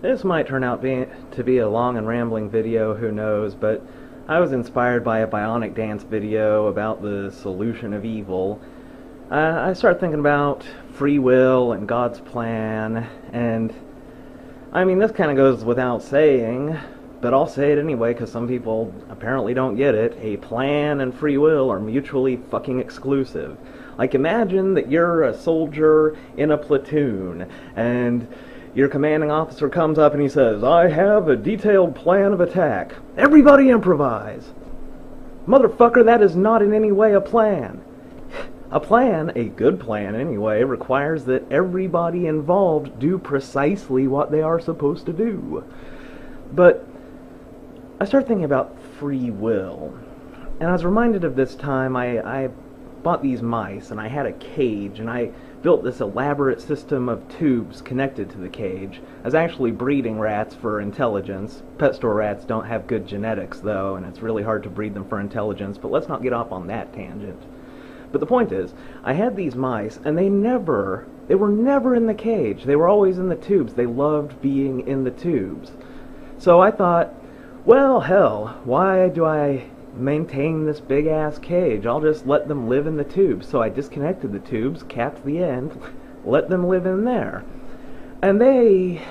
This might turn out to be a long and rambling video, who knows, but I was inspired by a bionic dance video about the solution of evil. I started thinking about free will and God's plan, and I mean, this kind of goes without saying, but I'll say it anyway because some people apparently don't get it. A plan and free will are mutually fucking exclusive. Like, imagine that you're a soldier in a platoon, and your commanding officer comes up and he says, "I have a detailed plan of attack. Everybody improvise." Motherfucker, that is not in any way a plan. A plan, a good plan anyway, requires that everybody involved do precisely what they are supposed to do. But I started thinking about free will, and I was reminded of this time I bought these mice, and I had a cage, and I built this elaborate system of tubes connected to the cage. I was actually breeding rats for intelligence. Pet store rats don't have good genetics, though, and it's really hard to breed them for intelligence, but let's not get off on that tangent. But the point is, I had these mice, and they were never in the cage. They were always in the tubes. They loved being in the tubes. So I thought, well, hell, why do I maintain this big-ass cage? I'll just let them live in the tubes. So I disconnected the tubes, capped the end, let them live in there. And they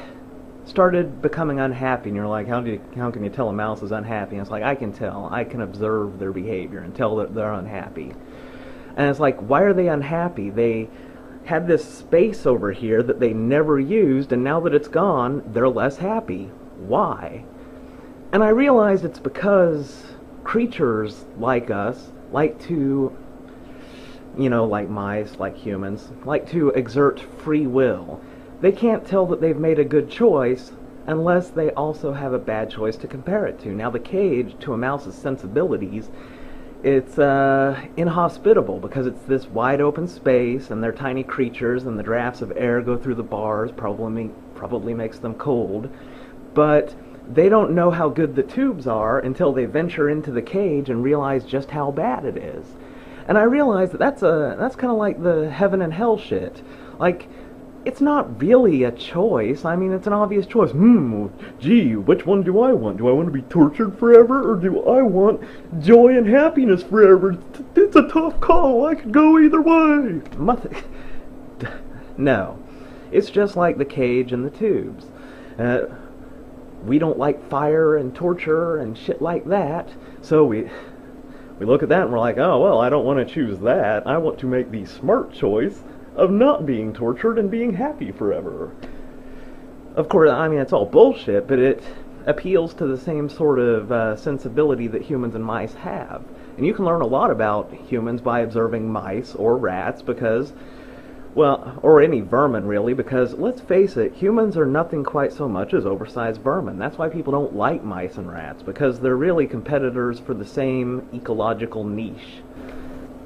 started becoming unhappy, and you're like, how can you tell a mouse is unhappy? And it's like, I can tell. I can observe their behavior and tell that they're unhappy. And it's like, why are they unhappy? They had this space over here that they never used, and now that it's gone, they're less happy. Why? And I realized it's because creatures like us like to, like mice, like humans, like to exert free will. They can't tell that they've made a good choice unless they also have a bad choice to compare it to. Now, the cage, to a mouse's sensibilities, it's inhospitable because it's this wide open space, and they're tiny creatures, and the drafts of air go through the bars, probably makes them cold. But they don't know how good the tubes are until they venture into the cage and realize just how bad it is. And I realized that that's kind of like the heaven and hell shit. Like, it's not really a choice. I mean, it's an obvious choice. Gee, which one do I want? Do I want to be tortured forever, or do I want joy and happiness forever? It's a tough call. I could go either way. No. It's just like the cage and the tubes. We don't like fire and torture and shit like that, so we look at that and we're like, oh, well, I don't want to choose that. I want to make the smart choice of not being tortured and being happy forever. Of course, I mean, it's all bullshit, but it appeals to the same sort of sensibility that humans and mice have. And you can learn a lot about humans by observing mice or rats because, well, or any vermin really, because let's face it, humans are nothing quite so much as oversized vermin. That's why people don't like mice and rats, because they're really competitors for the same ecological niche.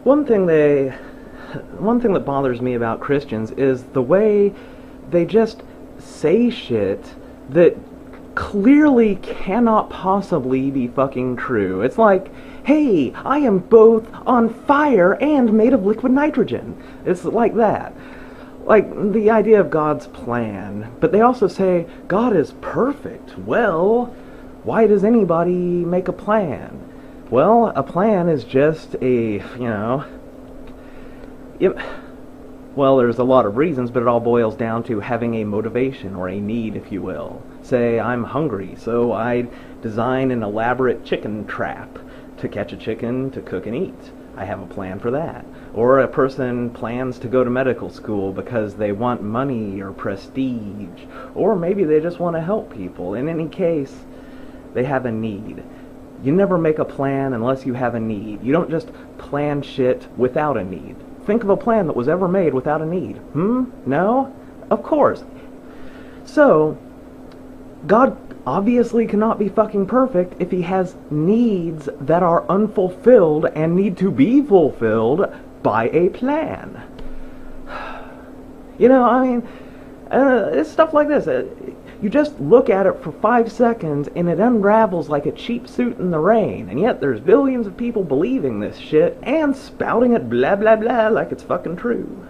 One thing that bothers me about Christians is the way they just say shit that clearly cannot possibly be fucking true. It's like, hey, I am both on fire and made of liquid nitrogen. It's like that. Like the idea of God's plan. But they also say, God is perfect. Well, why does anybody make a plan? Well, a plan is just well, there's a lot of reasons, but it all boils down to having a motivation or a need, if you will. Say, I'm hungry, so I design an elaborate chicken trap to catch a chicken to cook and eat. I have a plan for that. Or a person plans to go to medical school because they want money or prestige. Or maybe they just want to help people. In any case, they have a need. You never make a plan unless you have a need. You don't just plan shit without a need. Think of a plan that was ever made without a need. No? Of course. So, God obviously cannot be fucking perfect if he has needs that are unfulfilled and need to be fulfilled by a plan. It's stuff like this. You just look at it for 5 seconds and it unravels like a cheap suit in the rain, and yet there's billions of people believing this shit and spouting it blah blah blah like it's fucking true.